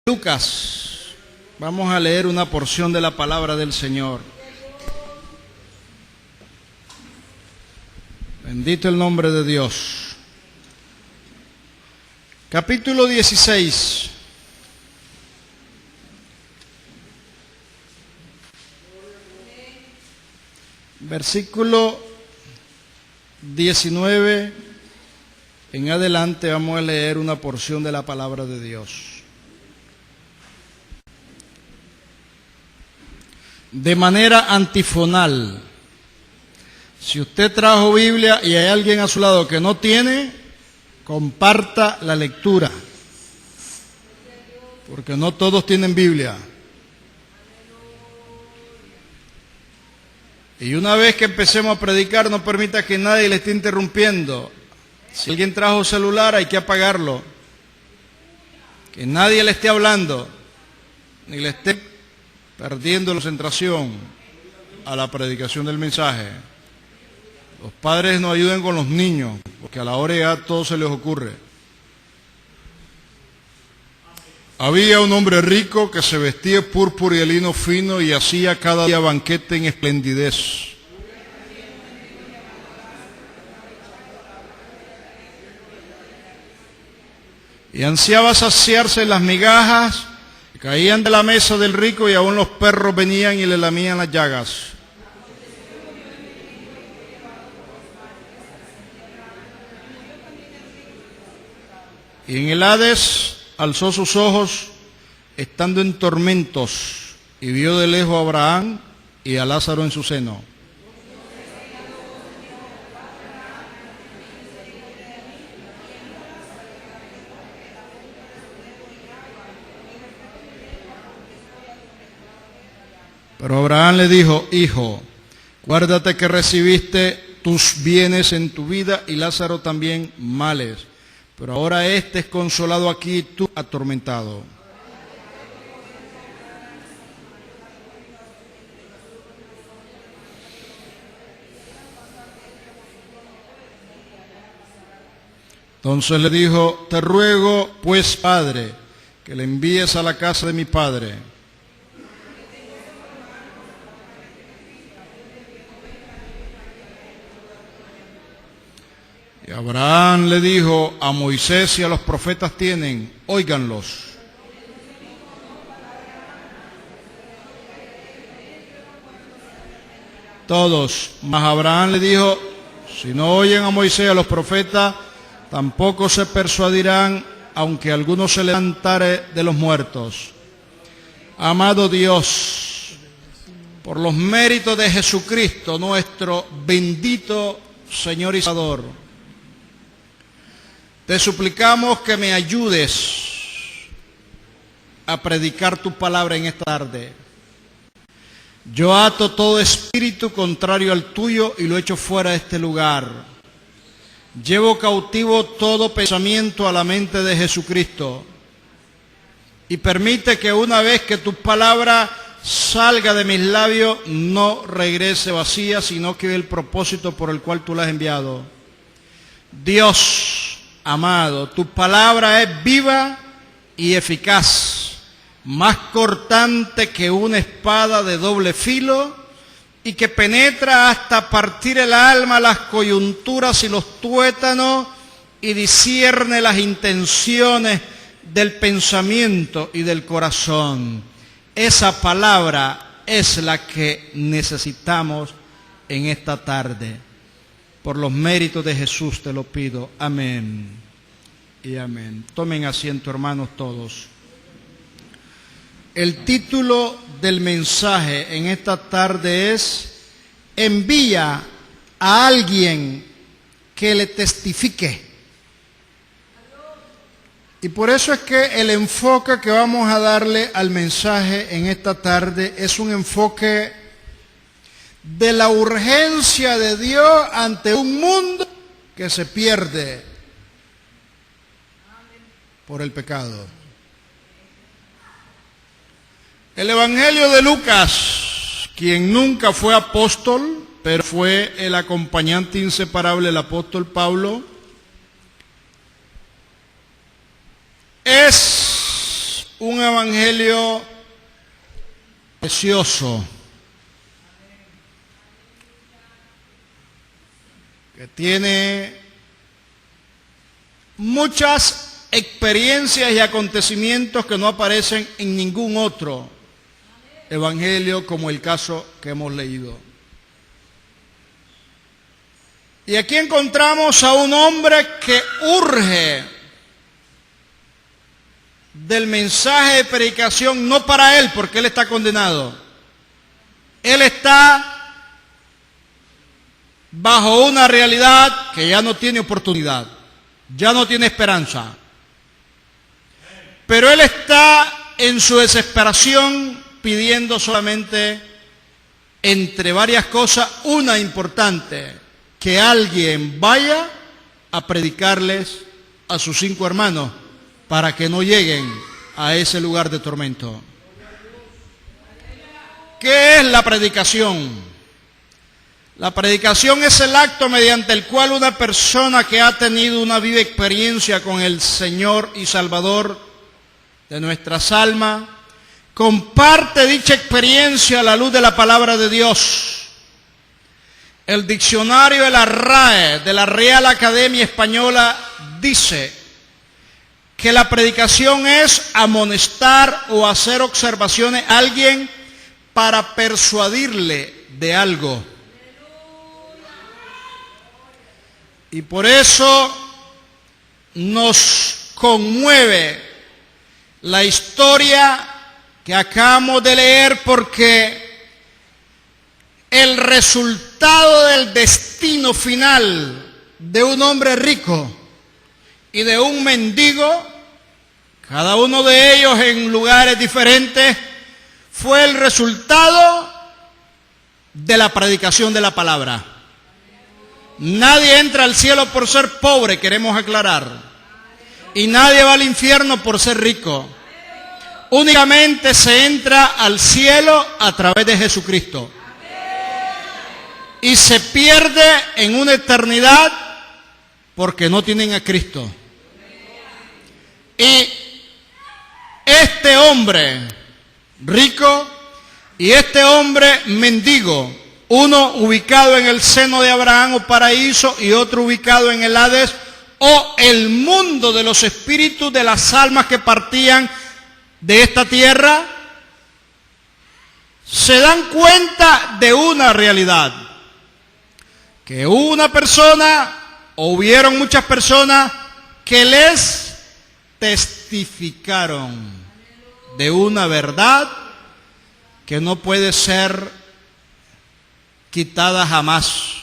Lucas, vamos a leer una porción de la palabra del Señor. Bendito el nombre de Dios. Capítulo 16. Versículo 19 en adelante vamos a leer una porción de la palabra de Dios. De manera antifonal. Si usted trajo Biblia y hay alguien a su lado que no tiene, comparta la lectura, porque no todos tienen Biblia. Y una vez que empecemos a predicar, no permita que nadie le esté interrumpiendo. Si alguien trajo celular, hay que apagarlo. Que nadie le esté hablando, ni le esté perdiendo la concentración a la predicación del mensaje. Los padres nos ayuden con los niños, porque a la hora ya todo se les ocurre. Había un hombre rico que se vestía de púrpura y de lino fino y hacía cada día banquete en esplendidez. Y ansiaba saciarse las migajas que caían de la mesa del rico, y aún los perros venían y le lamían las llagas. Y en el Hades alzó sus ojos, estando en tormentos, y vio de lejos a Abraham y a Lázaro en su seno. Pero Abraham le dijo: Hijo, guárdate que recibiste tus bienes en tu vida y Lázaro también males. Pero ahora éste es consolado aquí y tú atormentado. Entonces le dijo: Te ruego, pues, Padre, que le envíes a la casa de mi padre. Y Abraham le dijo: A Moisés y a los profetas tienen, óiganlos. Todos. Mas Abraham le dijo: Si no oyen a Moisés y a los profetas, tampoco se persuadirán, aunque alguno se levantare de los muertos. Amado Dios, por los méritos de Jesucristo, nuestro bendito Señor y Salvador, te suplicamos que me ayudes a predicar tu palabra en esta tarde. Yo ato todo espíritu contrario al tuyo y lo echo fuera de este lugar. Llevo cautivo todo pensamiento a la mente de Jesucristo. Y permite que una vez que tu palabra salga de mis labios, no regrese vacía, sino que el propósito por el cual tú la has enviado. Dios amado, tu palabra es viva y eficaz, más cortante que una espada de doble filo, y que penetra hasta partir el alma, las coyunturas y los tuétanos, y discierne las intenciones del pensamiento y del corazón. Esa palabra es la que necesitamos en esta tarde. Por los méritos de Jesús te lo pido. Amén y amén. Tomen asiento, hermanos, todos. El título del mensaje en esta tarde es: Envía a alguien que le testifique. Y por eso es que el enfoque que vamos a darle al mensaje en esta tarde es un enfoque de la urgencia de Dios ante un mundo que se pierde por el pecado. El Evangelio de Lucas, quien nunca fue apóstol, pero fue el acompañante inseparable del apóstol Pablo, es un evangelio precioso, que tiene muchas experiencias y acontecimientos que no aparecen en ningún otro evangelio como el caso que hemos leído. Y aquí encontramos a un hombre que urge del mensaje de predicación, no para él, porque él está condenado. Él está bajo una realidad que ya no tiene oportunidad, ya no tiene esperanza. Pero él está en su desesperación pidiendo solamente, entre varias cosas, una importante: que alguien vaya a predicarles a sus 5 hermanos para que no lleguen a ese lugar de tormento. ¿Qué es la predicación? La predicación es el acto mediante el cual una persona que ha tenido una viva experiencia con el Señor y Salvador de nuestras almas comparte dicha experiencia a la luz de la palabra de Dios. El diccionario de la RAE, de la Real Academia Española, dice que la predicación es amonestar o hacer observaciones a alguien para persuadirle de algo. Y por eso nos conmueve la historia que acabamos de leer, porque el resultado del destino final de un hombre rico y de un mendigo, cada uno de ellos en lugares diferentes, fue el resultado de la predicación de la palabra. Nadie entra al cielo por ser pobre, queremos aclarar, y nadie va al infierno por ser rico. Únicamente se entra al cielo a través de Jesucristo. Y se pierde en una eternidad porque no tienen a Cristo. Y este hombre rico y este hombre mendigo, uno ubicado en el seno de Abraham o paraíso y otro ubicado en el Hades o el mundo de los espíritus de las almas que partían de esta tierra, se dan cuenta de una realidad: que una persona, o hubieron muchas personas que les testificaron de una verdad que no puede ser quitada jamás,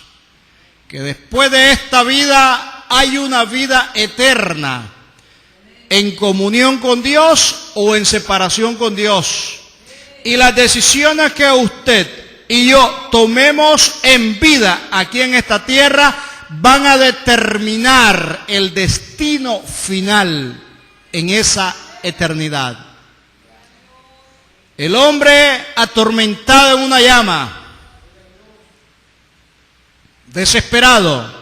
que después de esta vida hay una vida eterna en comunión con Dios o en separación con Dios. Y las decisiones que usted y yo tomemos en vida aquí en esta tierra van a determinar el destino final en esa eternidad. El hombre atormentado en una llama, desesperado,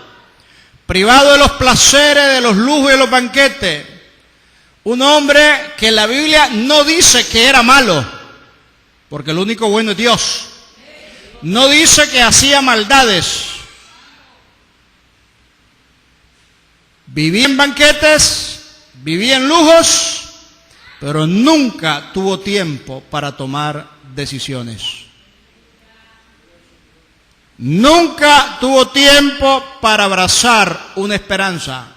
privado de los placeres, de los lujos y de los banquetes. Un hombre que la Biblia no dice que era malo, porque el único bueno es Dios. No dice que hacía maldades. Vivía en banquetes, vivía en lujos, pero nunca tuvo tiempo para tomar decisiones. Nunca tuvo tiempo para abrazar una esperanza.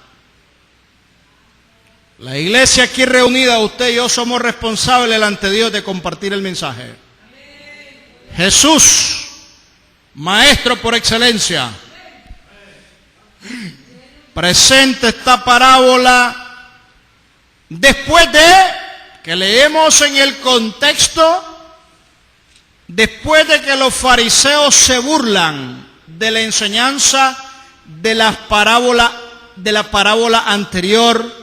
La iglesia aquí reunida, usted y yo somos responsables ante Dios de compartir el mensaje. Jesús, maestro por excelencia, presenta esta parábola después de que leemos en el contexto, después de que los fariseos se burlan de la enseñanza de la parábola anterior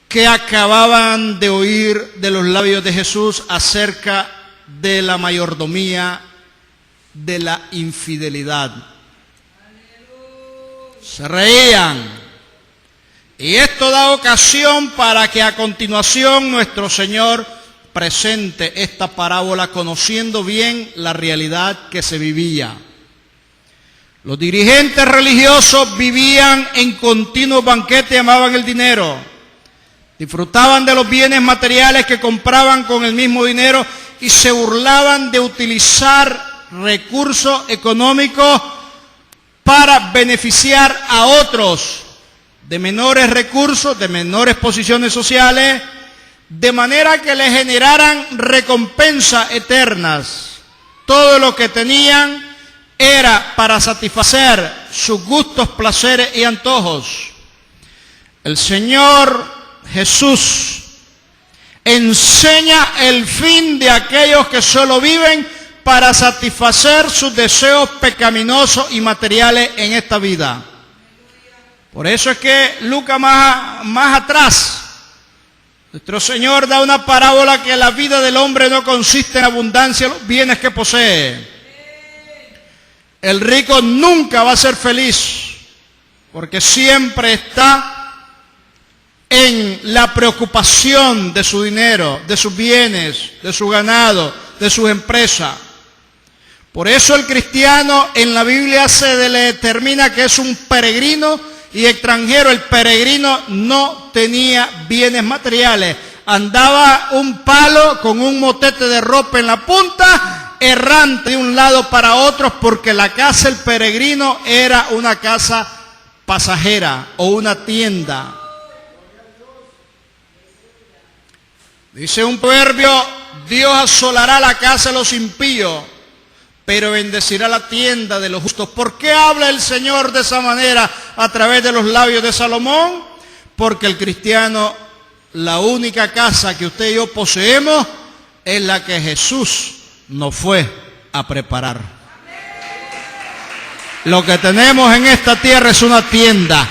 que acababan de oír de los labios de Jesús acerca de la mayordomía, de la infidelidad. Se reían Y esto da ocasión para que a continuación nuestro Señor presente esta parábola conociendo bien la realidad que se vivía. Los dirigentes religiosos vivían en continuo banquete y amaban el dinero. Disfrutaban de los bienes materiales que compraban con el mismo dinero y se burlaban de utilizar recursos económicos para beneficiar a otros de menores recursos, de menores posiciones sociales, de manera que le generaran recompensas eternas. Todo lo que tenían era para satisfacer sus gustos, placeres y antojos. El Señor Jesús enseña el fin de aquellos que solo viven para satisfacer sus deseos pecaminosos y materiales en esta vida. Por eso es que Lucas más atrás, nuestro Señor da una parábola que la vida del hombre no consiste en abundancia de los bienes que posee. El rico nunca va a ser feliz porque siempre está en la preocupación de su dinero, de sus bienes, de su ganado, de sus empresas. Por eso el cristiano en la Biblia se le determina que es un peregrino y extranjero. El peregrino no tenía bienes materiales. Andaba un palo con un motete de ropa en la punta, errante de un lado para otro, porque la casa del peregrino era una casa pasajera o una tienda. Dice un proverbio: Dios asolará la casa de los impíos, pero bendecirá la tienda de los justos. ¿Por qué habla el Señor de esa manera a través de los labios de Salomón? Porque el cristiano, la única casa que usted y yo poseemos es la que Jesús nos fue a preparar. Lo que tenemos en esta tierra es una tienda,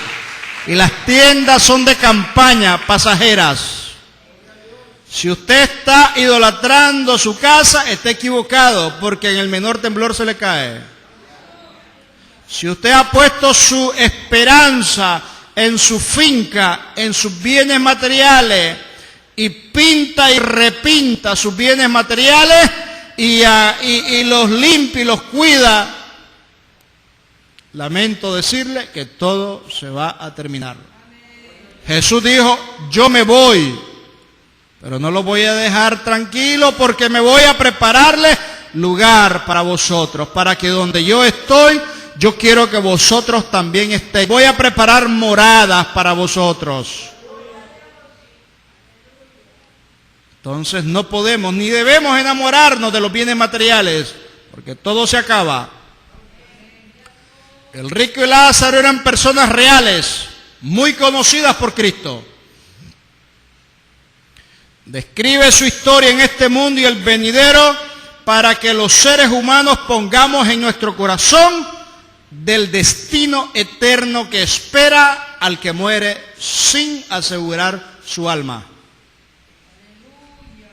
y las tiendas son de campaña, pasajeras. Si usted está idolatrando su casa, está equivocado, porque en el menor temblor se le cae. Si usted ha puesto su esperanza en su finca, en sus bienes materiales, y pinta y repinta sus bienes materiales, y los limpia y los cuida, lamento decirle que todo se va a terminar. Jesús dijo: yo me voy, pero no lo voy a dejar tranquilo, porque me voy a prepararle lugar para vosotros, para que donde yo estoy, yo quiero que vosotros también estéis. Voy a preparar moradas para vosotros. Entonces no podemos ni debemos enamorarnos de los bienes materiales, porque todo se acaba. El rico y Lázaro eran personas reales, muy conocidas por Cristo. Describe su historia en este mundo y el venidero para que los seres humanos pongamos en nuestro corazón del destino eterno que espera al que muere sin asegurar su alma.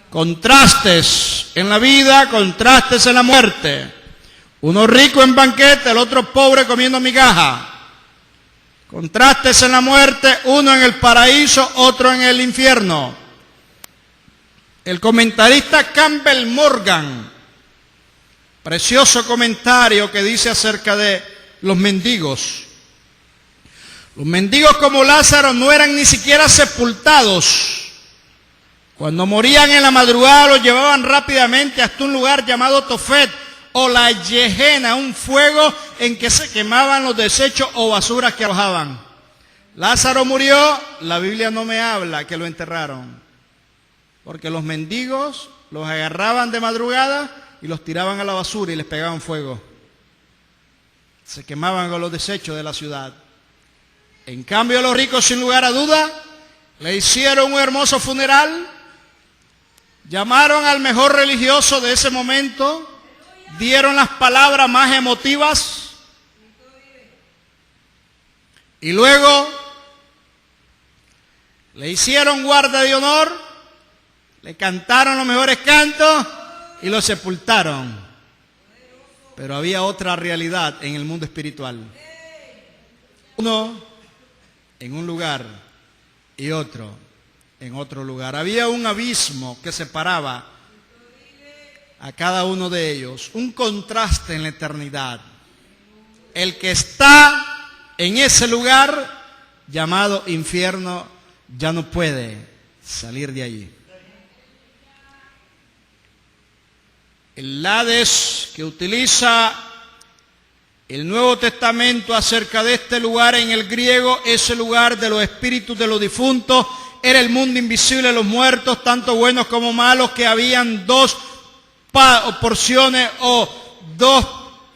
Contrastes en la vida, contrastes en la muerte. Uno rico en banquete, el otro pobre comiendo migaja. Contrastes en la muerte, uno en el paraíso, otro en el infierno. El comentarista Campbell Morgan, precioso comentario que dice acerca de los mendigos. Los mendigos como Lázaro no eran ni siquiera sepultados. Cuando morían en la madrugada los llevaban rápidamente hasta un lugar llamado Tofet o la Yejena, un fuego en que se quemaban los desechos o basuras que arrojaban. Lázaro murió, la Biblia no me habla que lo enterraron, porque los mendigos los agarraban de madrugada y los tiraban a la basura y les pegaban fuego. Se quemaban con los desechos de la ciudad. En cambio, los ricos, sin lugar a duda, le hicieron un hermoso funeral, llamaron al mejor religioso de ese momento, dieron las palabras más emotivas y luego le hicieron guardia de honor, le cantaron los mejores cantos y lo sepultaron. Pero había otra realidad en el mundo espiritual. Uno en un lugar y otro en otro lugar. Había un abismo que separaba a cada uno de ellos, un contraste en la eternidad. El que está en ese lugar llamado infierno ya no puede salir de allí. El Hades que utiliza el Nuevo Testamento acerca de este lugar en el griego, ese lugar de los espíritus de los difuntos, era el mundo invisible de los muertos, tanto buenos como malos, que habían dos porciones o dos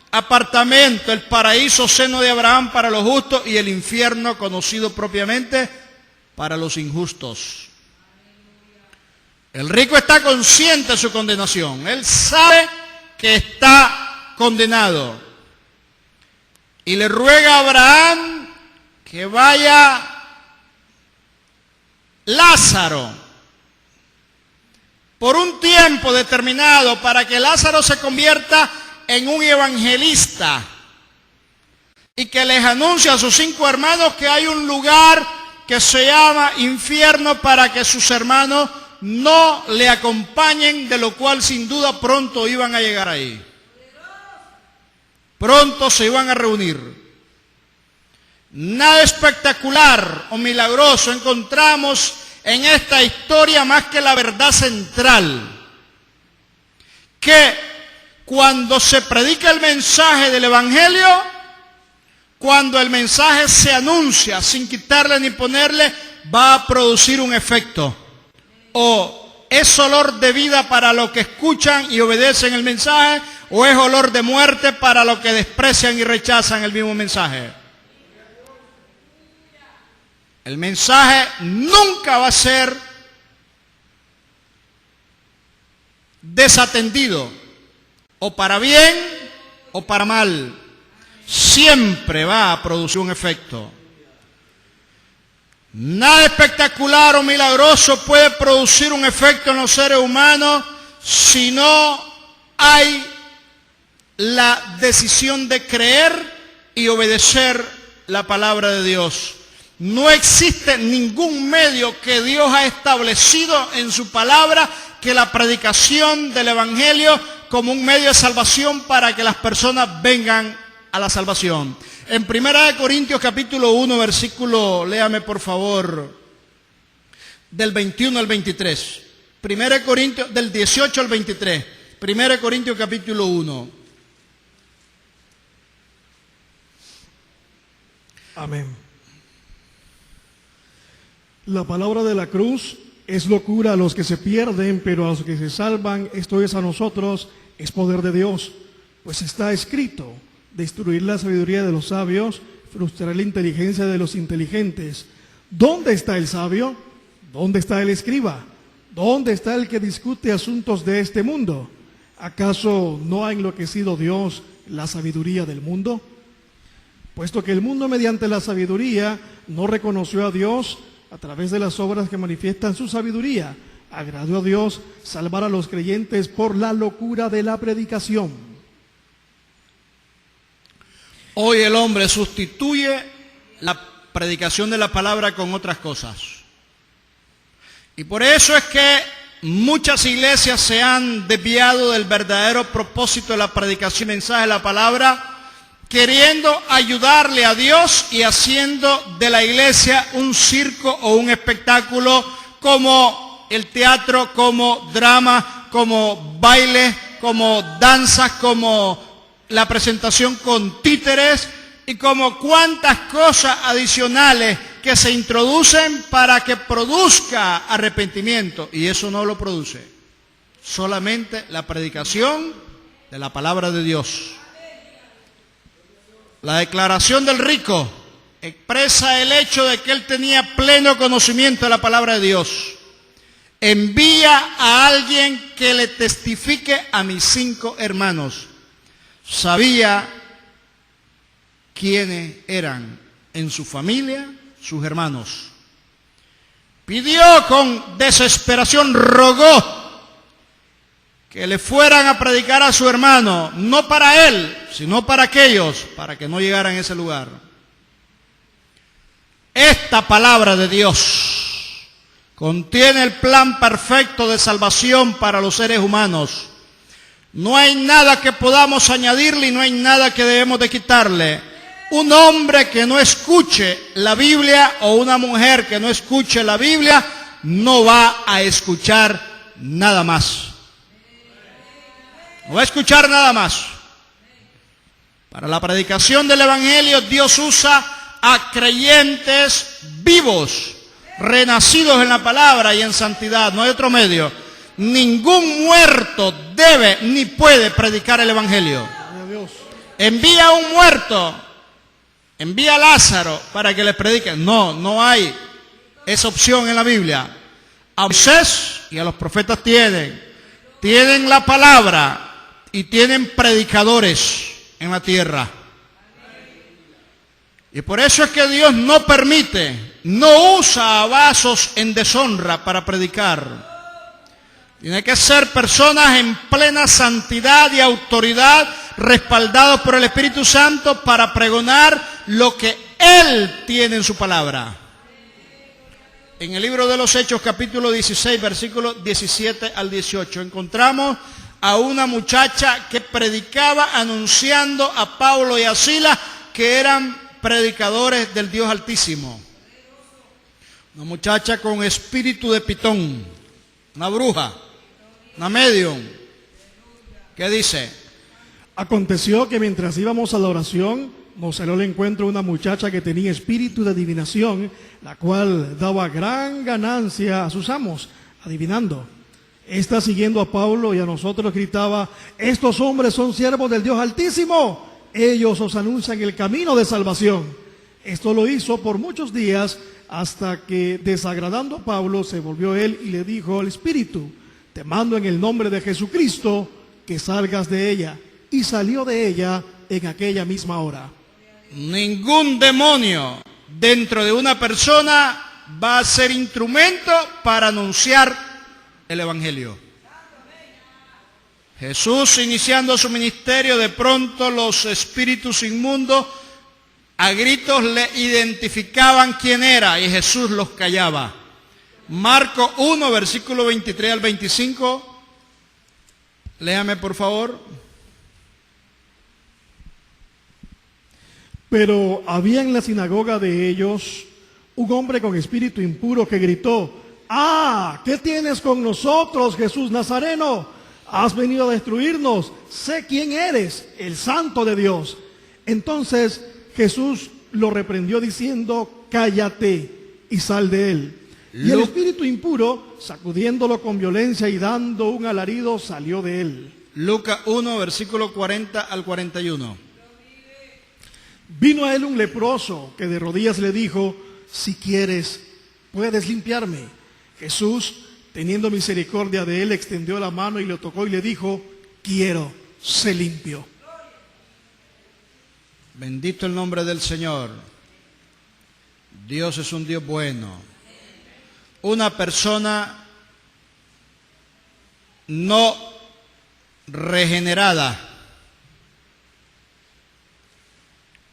apartamentos: el paraíso, seno de Abraham, para los justos, y el infierno, conocido propiamente para los injustos. El rico está consciente de su condenación, él sabe que está condenado, y le ruega a Abraham que vaya Lázaro por un tiempo determinado para que Lázaro se convierta en un evangelista y que les anuncie a sus 5 hermanos que hay un lugar que se llama infierno para que sus hermanos no le acompañen, de lo cual sin duda pronto iban a llegar ahí. Pronto se iban a reunir. Nada espectacular o milagroso encontramos en esta historia más que la verdad central, que cuando se predica el mensaje del Evangelio, cuando el mensaje se anuncia sin quitarle ni ponerle, va a producir un efecto. O es olor de vida para los que escuchan y obedecen el mensaje, o es olor de muerte para los que desprecian y rechazan el mismo mensaje. El mensaje nunca va a ser desatendido, o para bien o para mal. Siempre va a producir un efecto. Nada espectacular o milagroso puede producir un efecto en los seres humanos si no hay la decisión de creer y obedecer la palabra de Dios. No existe ningún medio que Dios ha establecido en su palabra que la predicación del Evangelio como un medio de salvación para que las personas vengan a la salvación. En 1 Corintios capítulo 1, versículo, léame por favor, del 21 al 23. 1 Corintios, del 18 al 23. 1 Corintios capítulo 1. Amén. La palabra de la cruz es locura a los que se pierden, pero a los que se salvan, esto es a nosotros, es poder de Dios. Pues está escrito: destruir la sabiduría de los sabios, frustrar la inteligencia de los inteligentes. ¿Dónde está el sabio? ¿Dónde está el escriba? ¿Dónde está el que discute asuntos de este mundo? ¿Acaso no ha enloquecido Dios la sabiduría del mundo? Puesto que el mundo mediante la sabiduría no reconoció a Dios, a través de las obras que manifiestan su sabiduría, agradó a Dios salvar a los creyentes por la locura de la predicación. Hoy el hombre sustituye la predicación de la palabra con otras cosas. Y por eso es que muchas iglesias se han desviado del verdadero propósito de la predicación y mensaje de la palabra, queriendo ayudarle a Dios y haciendo de la iglesia un circo o un espectáculo, como el teatro, como drama, como baile, como danzas, como la presentación con títeres y como cuantas cosas adicionales que se introducen para que produzca arrepentimiento, y eso no lo produce, solamente la predicación de la palabra de Dios. La declaración del rico expresa el hecho de que él tenía pleno conocimiento de la palabra de Dios. Envía a alguien que le testifique a mis 5 hermanos. Sabía quiénes eran en su familia sus hermanos. Pidió con desesperación, rogó que le fueran a predicar a su hermano, no para él, sino para aquellos, para que no llegaran a ese lugar. Esta palabra de Dios Contiene el plan perfecto de salvación para los seres humanos. No hay nada que podamos añadirle y no hay nada que debemos de quitarle. Un hombre que no escuche la Biblia o una mujer que no escuche la Biblia no va a escuchar nada más. No va a escuchar nada más. Para la predicación del Evangelio, Dios usa a creyentes vivos, renacidos en la palabra y en santidad. No hay otro medio. Ningún muerto debe ni puede predicar el Evangelio. Envía a un muerto, envía a Lázaro para que les predique. No hay esa opción en la Biblia. A Moisés y a los profetas tienen la palabra y tienen predicadores en la tierra. Y por eso es que Dios no permite, no usa a vasos en deshonra para predicar. Tiene que ser personas en plena santidad y autoridad, respaldados por el Espíritu Santo para pregonar lo que Él tiene en su palabra. En el libro de los Hechos, capítulo 16, versículos 17 al 18, encontramos a una muchacha que predicaba anunciando a Pablo y a Silas que eran predicadores del Dios Altísimo. Una muchacha con espíritu de pitón, una bruja, una medium. ¿Qué dice? Aconteció que mientras íbamos a la oración, nos salió al encuentro una muchacha que tenía espíritu de adivinación, la cual daba gran ganancia a sus amos, adivinando. Esta, siguiendo a Pablo y a nosotros, gritaba: estos hombres son siervos del Dios Altísimo, ellos os anuncian el camino de salvación. Esto lo hizo por muchos días, hasta que, desagradando a Pablo, se volvió él y le dijo al espíritu: te mando en el nombre de Jesucristo que salgas de ella. Y salió de ella en aquella misma hora. Ningún demonio dentro de una persona va a ser instrumento para anunciar el Evangelio. Jesús, iniciando su ministerio, de pronto los espíritus inmundos a gritos le identificaban quién era y Jesús los callaba. Marcos 1, versículo 23 al 25. Léame, por favor. Pero había en la sinagoga de ellos un hombre con espíritu impuro que gritó: ¡ah! ¿Qué tienes con nosotros, Jesús Nazareno? Has venido a destruirnos. Sé quién eres, el Santo de Dios. Entonces Jesús lo reprendió diciendo: cállate y sal de él. Y el espíritu impuro, sacudiéndolo con violencia y dando un alarido, salió de él. Lucas 1, versículo 40 al 41. Vino a él un leproso que de rodillas le dijo: si quieres, puedes limpiarme. Jesús, teniendo misericordia de él, extendió la mano y lo tocó y le dijo: quiero, sé limpio. Bendito el nombre del Señor. Dios es un Dios bueno. Una persona no regenerada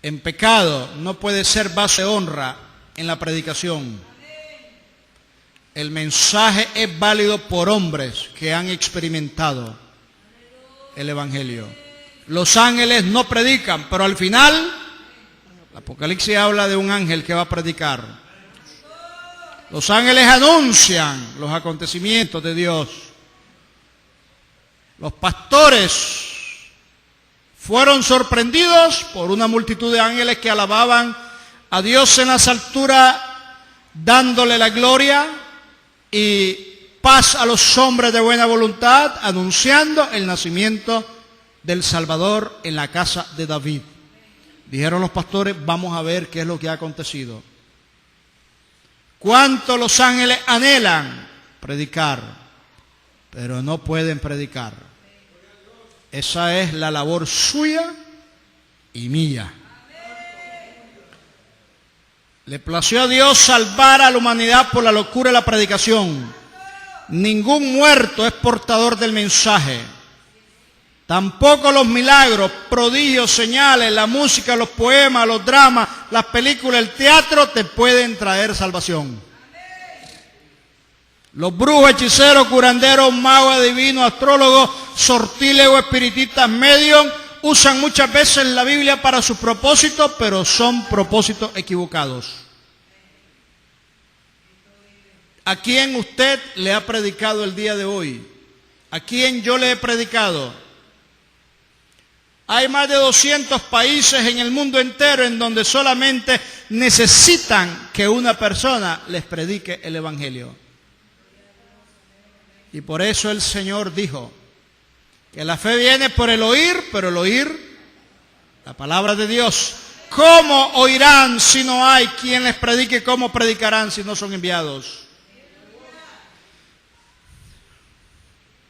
en pecado no puede ser vaso de honra en la predicación. El mensaje es válido por hombres que han experimentado el Evangelio. Los ángeles no predican, pero al final el Apocalipsis habla de un ángel que va a predicar. Los ángeles anuncian los acontecimientos de Dios. Los pastores fueron sorprendidos por una multitud de ángeles que alababan a Dios en las alturas, dándole la gloria y paz a los hombres de buena voluntad, anunciando el nacimiento del Salvador en la casa de David. Dijeron los pastores: vamos a ver qué es lo que ha acontecido. ¿Cuánto los ángeles anhelan predicar, pero no pueden predicar? Esa es la labor suya y mía. Le plació a Dios salvar a la humanidad por la locura de la predicación. Ningún muerto es portador del mensaje. Tampoco los milagros, prodigios, señales, la música, los poemas, los dramas, las películas, el teatro te pueden traer salvación. Los brujos, hechiceros, curanderos, magos, adivinos, astrólogos, sortílegos, espiritistas, medios, usan muchas veces la Biblia para sus propósitos, pero son propósitos equivocados. ¿A quién usted le ha predicado el día de hoy? ¿A quién yo le he predicado? Hay más de 200 países en el mundo entero en donde solamente necesitan que una persona les predique el Evangelio. Y por eso el Señor dijo que la fe viene por el oír, pero el oír la palabra de Dios. ¿Cómo oirán si no hay quien les predique? ¿Cómo predicarán si no son enviados?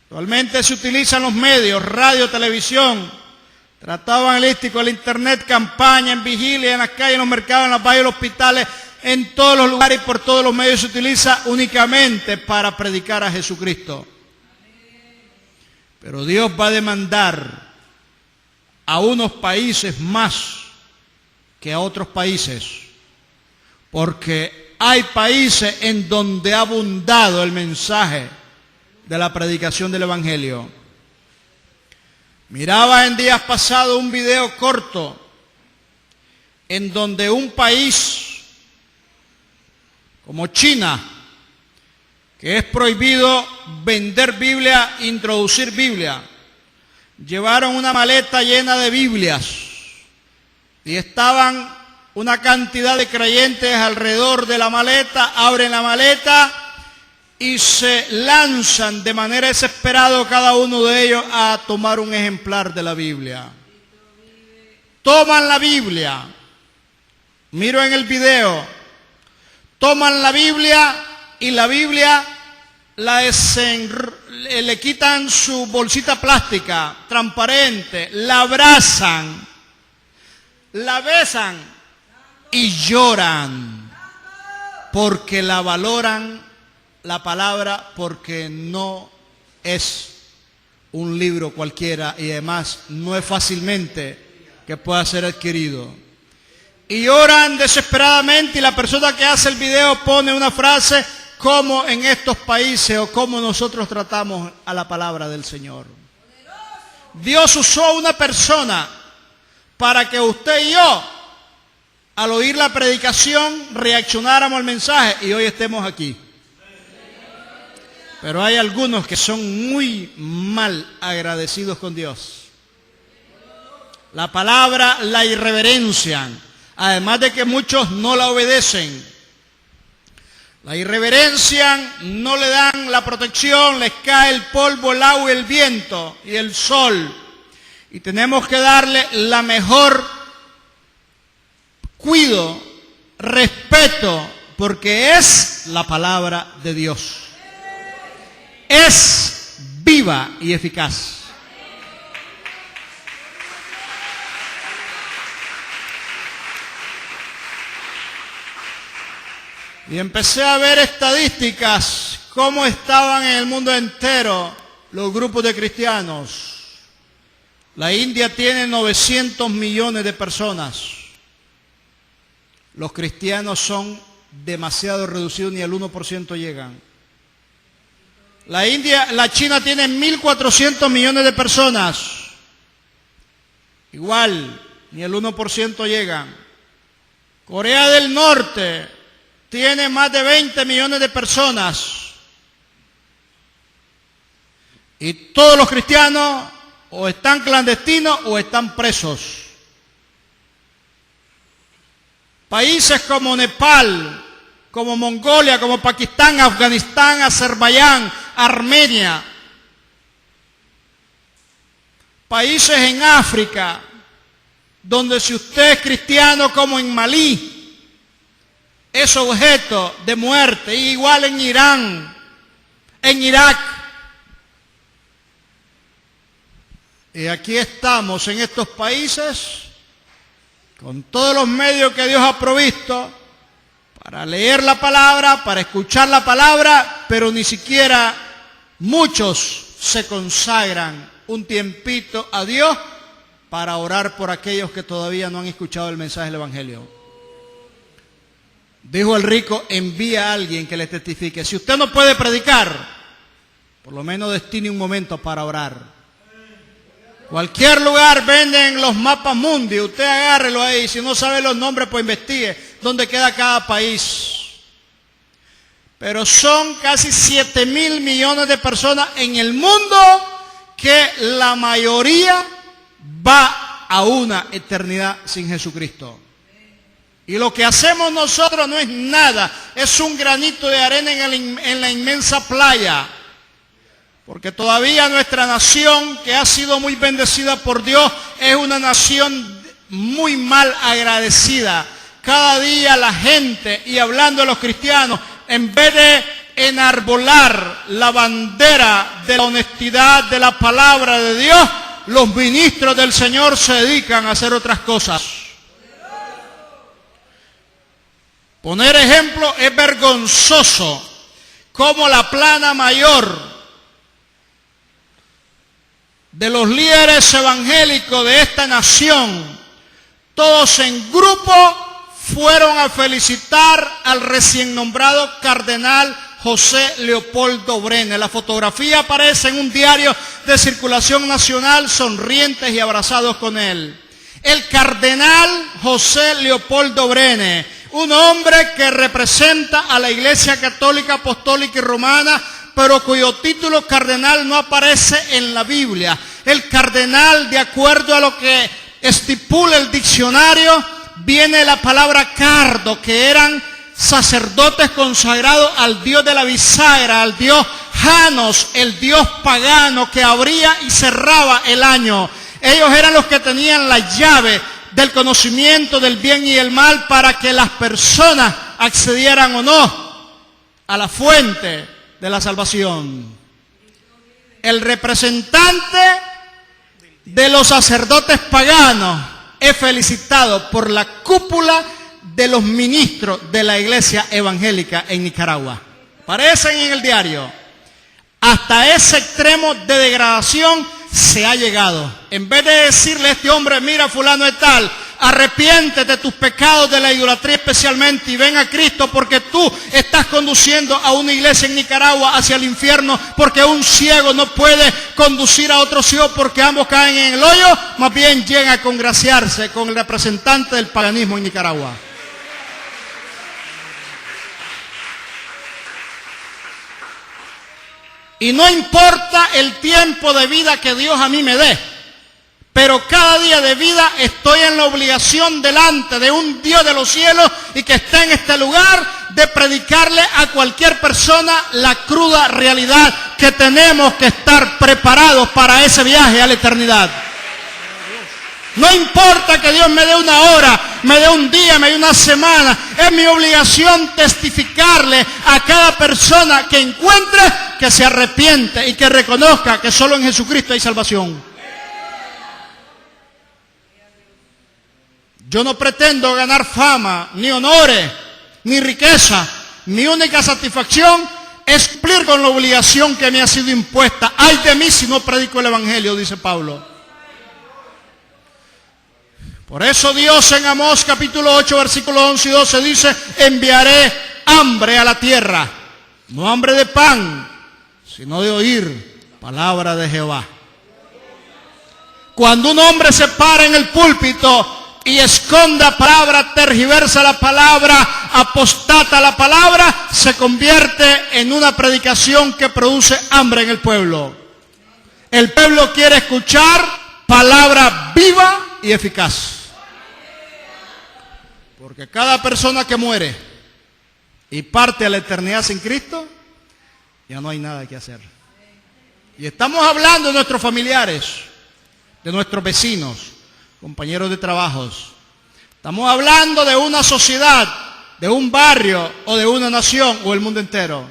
Actualmente se utilizan los medios, radio, televisión, tratado evangelístico, el internet, campaña, en vigilia, en las calles, en los mercados, en las valles, en los hospitales, en todos los lugares y por todos los medios se utiliza únicamente para predicar a Jesucristo. Pero Dios va a demandar a unos países más que a otros países, porque hay países en donde ha abundado el mensaje de la predicación del Evangelio. Miraba en días pasados un video corto en donde un país como China, que es prohibido vender Biblia, introducir Biblia, llevaron una maleta llena de Biblias y estaban una cantidad de creyentes alrededor de la maleta, abren la maleta y se lanzan de manera desesperada cada uno de ellos a tomar un ejemplar de la Biblia. Toman la Biblia, miro en el video, toman la Biblia y la Biblia le quitan su bolsita plástica transparente, la abrazan, la besan y lloran porque la valoran la palabra, porque no es un libro cualquiera y además no es fácilmente que pueda ser adquirido. Y oran desesperadamente y la persona que hace el video pone una frase como en estos países o como nosotros tratamos a la palabra del Señor. Dios usó a una persona para que usted y yo, al oír la predicación, reaccionáramos al mensaje y hoy estemos aquí. Pero hay algunos que son muy mal agradecidos con Dios. La palabra la irreverencian, además de que muchos no la obedecen. La irreverencian, no le dan la protección, les cae el polvo, el agua, el viento y el sol. Y tenemos que darle la mejor cuidado, respeto, porque es la palabra de Dios. Es viva y eficaz. Y empecé a ver estadísticas, cómo estaban en el mundo entero los grupos de cristianos. La India tiene 900 millones de personas. Los cristianos son demasiado reducidos, ni al 1% llegan. La China tiene 1.400 millones de personas. Igual, ni el 1% llegan. Corea del Norte tiene más de 20 millones de personas. Y todos los cristianos o están clandestinos o están presos. Países como Nepal, como Mongolia, como Pakistán, Afganistán, Azerbaiyán, Armenia. Países en África, donde si usted es cristiano, como en Malí, es objeto de muerte, igual en Irán, en Irak. Y aquí estamos en estos países, con todos los medios que Dios ha provisto, para leer la palabra, para escuchar la palabra, pero ni siquiera muchos se consagran un tiempito a Dios para orar por aquellos que todavía no han escuchado el mensaje del Evangelio. Dijo el rico, envía a alguien que le testifique. Si usted no puede predicar, por lo menos destine un momento para orar. Cualquier lugar venden los mapas mundi, usted agárrelo ahí. Si no sabe los nombres, pues investigue dónde queda cada país. Pero son casi 7.000 millones de personas en el mundo que la mayoría va a una eternidad sin Jesucristo. Y lo que hacemos nosotros no es nada, es un granito de arena en la inmensa playa. Porque todavía nuestra nación, que ha sido muy bendecida por Dios, es una nación muy mal agradecida. Cada día la gente, y hablando de los cristianos, en vez de enarbolar la bandera de la honestidad de la palabra de Dios, los ministros del Señor se dedican a hacer otras cosas. Poner ejemplo es vergonzoso, como la plana mayor de los líderes evangélicos de esta nación, todos en grupo fueron a felicitar al recién nombrado cardenal José Leopoldo Brenes. La fotografía aparece en un diario de circulación nacional, sonrientes y abrazados con él. El cardenal José Leopoldo Brenes, un hombre que representa a la Iglesia Católica, Apostólica y Romana, pero cuyo título cardenal no aparece en la Biblia. El cardenal, de acuerdo a lo que estipula el diccionario, viene la palabra cardo, que eran sacerdotes consagrados al dios de la bisagra, al dios Janos, el dios pagano que abría y cerraba el año. Ellos eran los que tenían la llave del conocimiento del bien y el mal para que las personas accedieran o no a la fuente de la salvación. El representante de los sacerdotes paganos es felicitado por la cúpula de los ministros de la iglesia evangélica en Nicaragua. Aparecen en el diario. Hasta ese extremo de degradación se ha llegado. En vez de decirle a este hombre, mira, fulano de tal, arrepiéntete de tus pecados de la idolatría especialmente y ven a Cristo, porque tú estás conduciendo a una iglesia en Nicaragua hacia el infierno, porque un ciego no puede conducir a otro ciego porque ambos caen en el hoyo. Más bien llega a congraciarse con el representante del paganismo en Nicaragua. Y no importa el tiempo de vida que Dios a mí me dé, pero cada día de vida estoy en la obligación delante de un Dios de los cielos y que está en este lugar de predicarle a cualquier persona la cruda realidad que tenemos que estar preparados para ese viaje a la eternidad. No importa que Dios me dé una hora, me dé un día, me dé una semana. Es mi obligación testificarle a cada persona que encuentre que se arrepiente y que reconozca que solo en Jesucristo hay salvación. Yo no pretendo ganar fama, ni honores, ni riqueza. Mi única satisfacción es cumplir con la obligación que me ha sido impuesta. Ay de mí si no predico el Evangelio, dice Pablo. Por eso Dios en Amós capítulo 8, versículos 11 y 12 dice, enviaré hambre a la tierra, no hambre de pan, sino de oír palabra de Jehová. Cuando un hombre se para en el púlpito y esconda palabra, tergiversa la palabra, apostata la palabra, se convierte en una predicación que produce hambre en el pueblo. El pueblo quiere escuchar palabra viva y eficaz. Porque cada persona que muere y parte a la eternidad sin Cristo, ya no hay nada que hacer. Y estamos hablando de nuestros familiares, de nuestros vecinos, compañeros de trabajos. Estamos hablando de una sociedad, de un barrio o de una nación o el mundo entero.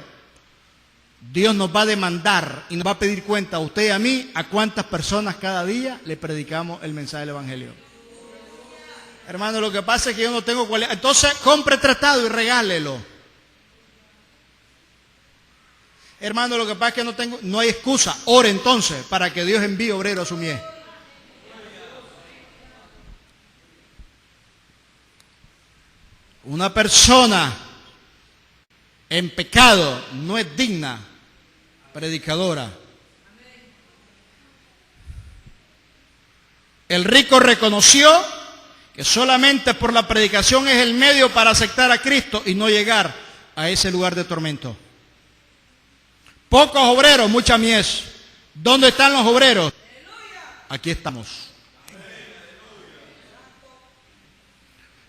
Dios nos va a demandar y nos va a pedir cuenta a usted y a mí a cuántas personas cada día le predicamos el mensaje del Evangelio. Hermano, lo que pasa es que yo no tengo cualidad. Entonces compre tratado y regálelo. Hermano, lo que pasa es que no hay excusa. Ore entonces para que Dios envíe obrero a su mies. Una persona en pecado no es digna predicadora. El rico reconoció que solamente por la predicación es el medio para aceptar a Cristo y no llegar a ese lugar de tormento. Pocos obreros, mucha mies. ¿Dónde están los obreros? Aquí estamos.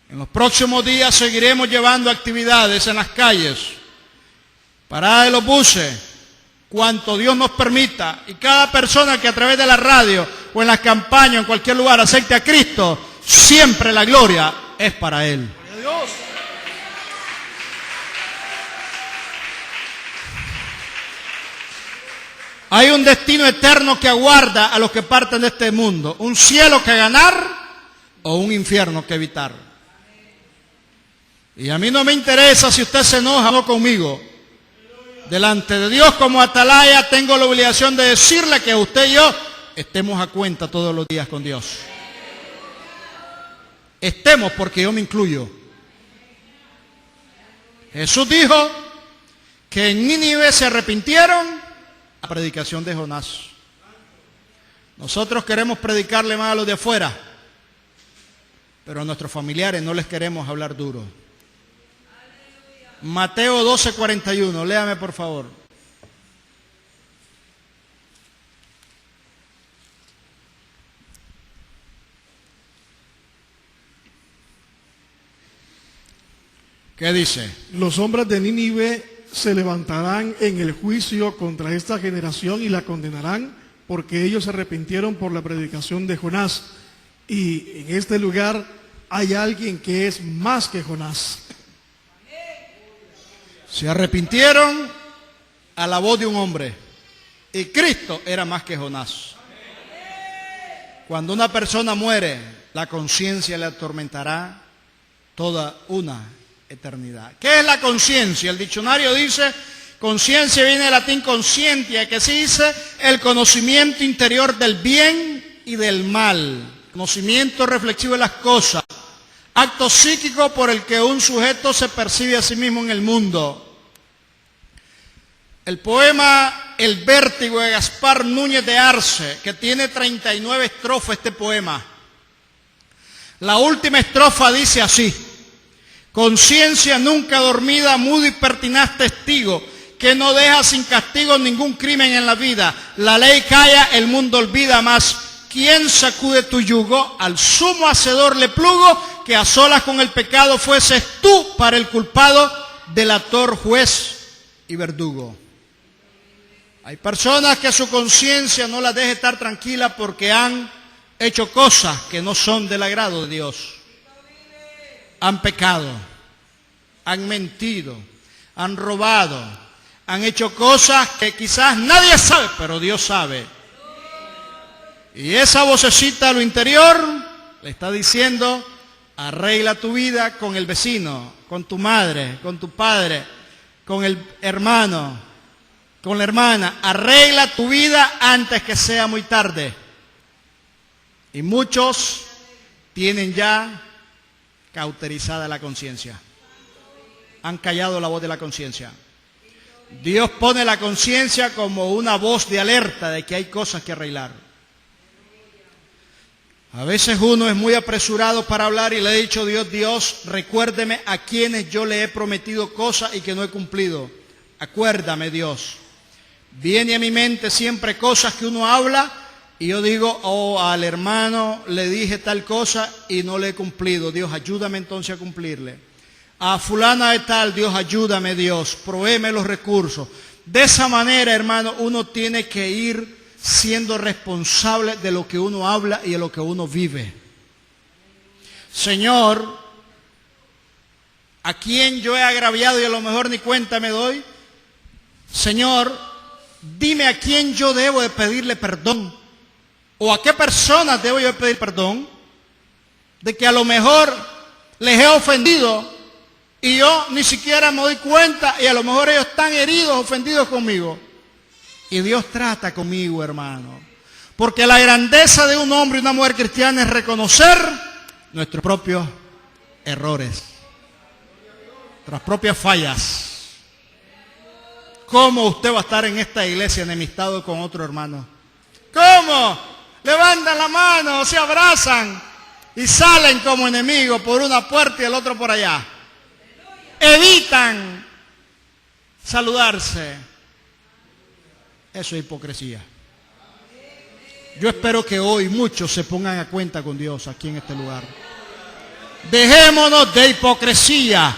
En los próximos días seguiremos llevando actividades en las calles, paradas de los buses, cuanto Dios nos permita. Y cada persona que a través de la radio o en las campañas, en cualquier lugar, acepte a Cristo, siempre la gloria es para Él. Dios. Hay un destino eterno que aguarda a los que parten de este mundo. Un cielo que ganar o un infierno que evitar. Y a mí no me interesa si usted se enoja o no conmigo. Delante de Dios como atalaya tengo la obligación de decirle que usted y yo estemos a cuenta todos los días con Dios. Estemos, porque yo me incluyo. Jesús dijo que en Nínive se arrepintieron la predicación de Jonás. Nosotros queremos predicarle más a los de afuera, pero a nuestros familiares no les queremos hablar duro. Mateo 12:41, léame por favor. ¿Qué dice? Los hombres de Nínive se levantarán en el juicio contra esta generación y la condenarán, porque ellos se arrepintieron por la predicación de Jonás. Y en este lugar hay alguien que es más que Jonás. Se arrepintieron a la voz de un hombre. Y Cristo era más que Jonás. Cuando una persona muere, la conciencia le atormentará toda una eternidad. ¿Qué es la conciencia? El diccionario dice, conciencia viene del latín conscientia, que se dice el conocimiento interior del bien y del mal. Conocimiento reflexivo de las cosas. Acto psíquico por el que un sujeto se percibe a sí mismo en el mundo. El poema El vértigo de Gaspar Núñez de Arce, que tiene 39 estrofas este poema. La última estrofa dice así: conciencia nunca dormida, mudo y pertinaz testigo, que no deja sin castigo ningún crimen en la vida. La ley calla, el mundo olvida más. ¿Quién sacude tu yugo? Al sumo hacedor le plugo, que a solas con el pecado fueses tú para el culpado, delator, juez y verdugo. Hay personas que su conciencia no las deja estar tranquila porque han hecho cosas que no son del agrado de Dios. Han pecado, han mentido, han robado, han hecho cosas que quizás nadie sabe, pero Dios sabe. Y esa vocecita a lo interior le está diciendo: arregla tu vida con el vecino, con tu madre, con tu padre, con el hermano, con la hermana. Arregla tu vida antes que sea muy tarde. Y muchos tienen ya cauterizada la conciencia. Han callado la voz de la conciencia. Dios pone la conciencia como una voz de alerta de que hay cosas que arreglar. A veces uno es muy apresurado para hablar y le he dicho: Dios, recuérdeme a quienes yo le he prometido cosas y que no he cumplido. Acuérdame, Dios. Viene a mi mente siempre cosas que uno habla y yo digo: oh, al hermano le dije tal cosa y no le he cumplido. Dios, ayúdame entonces a cumplirle. A fulana de tal, Dios, ayúdame, Dios, provéeme los recursos. De esa manera, hermano, uno tiene que ir siendo responsable de lo que uno habla y de lo que uno vive. Señor, ¿a quién yo he agraviado y a lo mejor ni cuenta me doy? Señor, dime a quién yo debo de pedirle perdón. ¿O a qué personas debo yo de pedir perdón? De que a lo mejor les he ofendido y yo ni siquiera me doy cuenta y a lo mejor ellos están heridos, ofendidos conmigo. Y Dios trata conmigo, hermano. Porque la grandeza de un hombre y una mujer cristiana es reconocer nuestros propios errores. nuestras propias fallas. ¿Cómo usted va a estar en esta iglesia enemistado con otro hermano? ¿Cómo? Levantan la mano, se abrazan y salen como enemigos por una puerta y el otro por allá. Evitan saludarse. Eso es hipocresía. Yo espero que hoy muchos se pongan a cuenta con Dios aquí en este lugar. Dejémonos de hipocresía.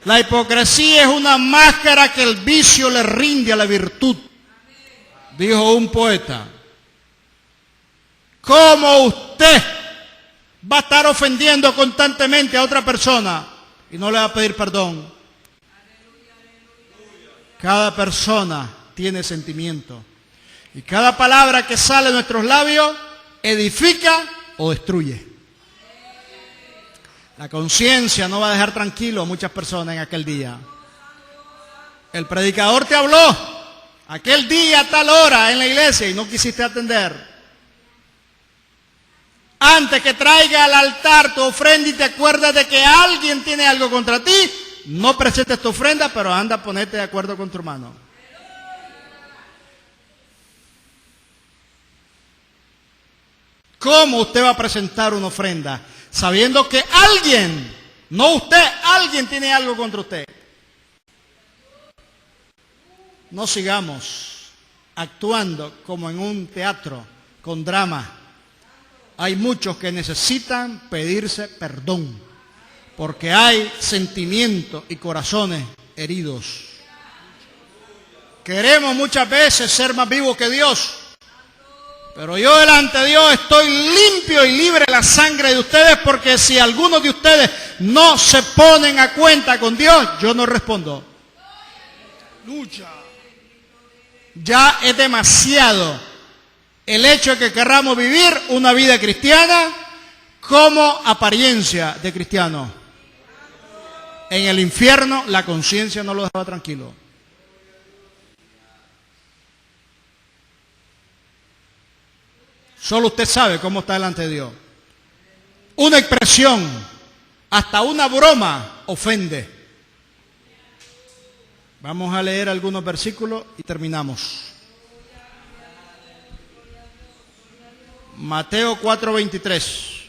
La hipocresía es una máscara que el vicio le rinde a la virtud. Dijo un poeta. ¿Cómo usted va a estar ofendiendo constantemente a otra persona y no le va a pedir perdón? Cada persona tiene sentimiento. Y cada palabra que sale de nuestros labios edifica o destruye. La conciencia no va a dejar tranquilo a muchas personas en aquel día. El predicador te habló aquel día a tal hora en la iglesia y no quisiste atender. Antes que traiga al altar tu ofrenda y te acuerdas de que alguien tiene algo contra ti, no presentes tu ofrenda, pero anda a ponerte de acuerdo con tu hermano. ¿Cómo usted va a presentar una ofrenda sabiendo que alguien, no usted, alguien tiene algo contra usted? No sigamos actuando como en un teatro con drama. Hay muchos que necesitan pedirse perdón porque hay sentimientos y corazones heridos. Queremos muchas veces ser más vivos que Dios. Pero yo delante de Dios estoy limpio y libre de la sangre de ustedes, porque si algunos de ustedes no se ponen a cuenta con Dios, yo no respondo. Lucha. Ya es demasiado el hecho de que querramos vivir una vida cristiana como apariencia de cristiano. En el infierno la conciencia no lo dejaba tranquilo. Solo usted sabe cómo está delante de Dios. Una expresión, hasta una broma, ofende. Vamos a leer algunos versículos y terminamos. Mateo 4:23.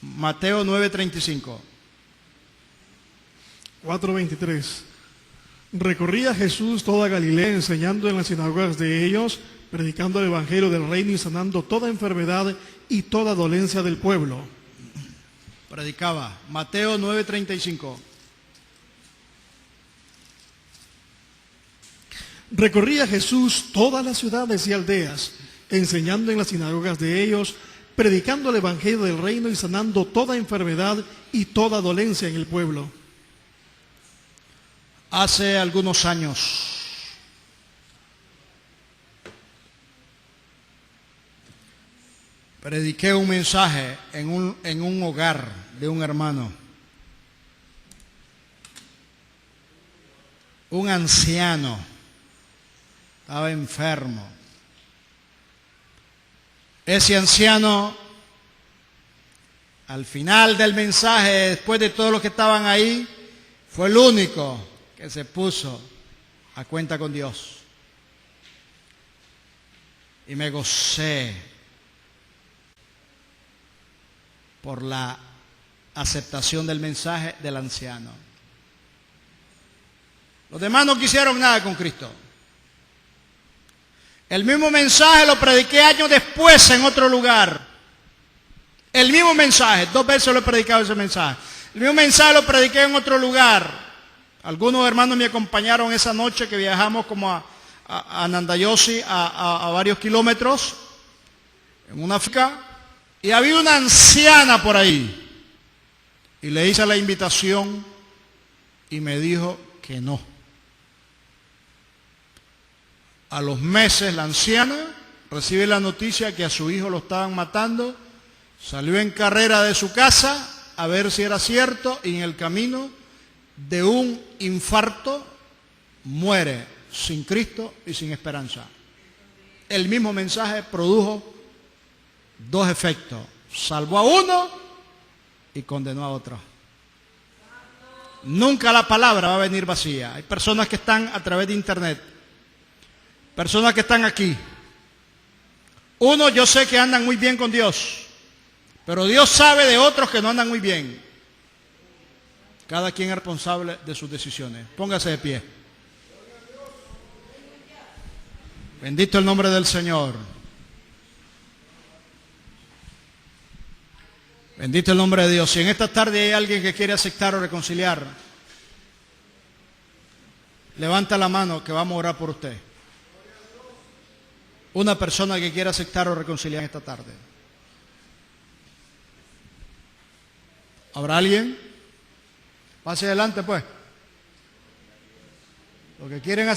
Mateo 9:35. 4:23. Recorría Jesús toda Galilea, enseñando en las sinagogas de ellos, predicando el evangelio del reino y sanando toda enfermedad y toda dolencia del pueblo. Predicaba. Mateo 9:35. Recorría Jesús todas las ciudades y aldeas, enseñando en las sinagogas de ellos, predicando el evangelio del reino y sanando toda enfermedad y toda dolencia en el pueblo. Hace algunos años, prediqué un mensaje en un hogar de un hermano. Un anciano estaba enfermo. Ese anciano, al final del mensaje, después de todos los que estaban ahí, fue el único que se puso a cuenta con Dios. Y me gocé por la aceptación del mensaje del anciano. Los demás no quisieron nada con Cristo. El mismo mensaje lo prediqué años después en otro lugar. El mismo mensaje, 2 veces lo he predicado ese mensaje. El mismo mensaje lo prediqué en otro lugar. Algunos hermanos me acompañaron esa noche que viajamos como a Nandayosi, a varios kilómetros, en una finca, y había una anciana por ahí. Y le hice la invitación y me dijo que no. A los meses la anciana recibe la noticia que a su hijo lo estaban matando, salió en carrera de su casa a ver si era cierto y en el camino de un infarto muere sin Cristo y sin esperanza. El mismo mensaje produjo 2 efectos: salvó a uno y condenó a otro. Nunca la palabra va a venir vacía. Hay personas que están a través de internet, personas que están aquí. Uno, yo sé que andan muy bien con Dios, pero Dios sabe de otros que no andan muy bien. Cada quien es responsable de sus decisiones. Póngase de pie. Bendito el nombre del Señor. Bendito el nombre de Dios. Si en esta tarde hay alguien que quiere aceptar o reconciliar, levanta la mano que vamos a orar por usted. Una persona que quiera aceptar o reconciliar esta tarde. ¿Habrá alguien? Pase adelante pues. Los que quieren aceptar.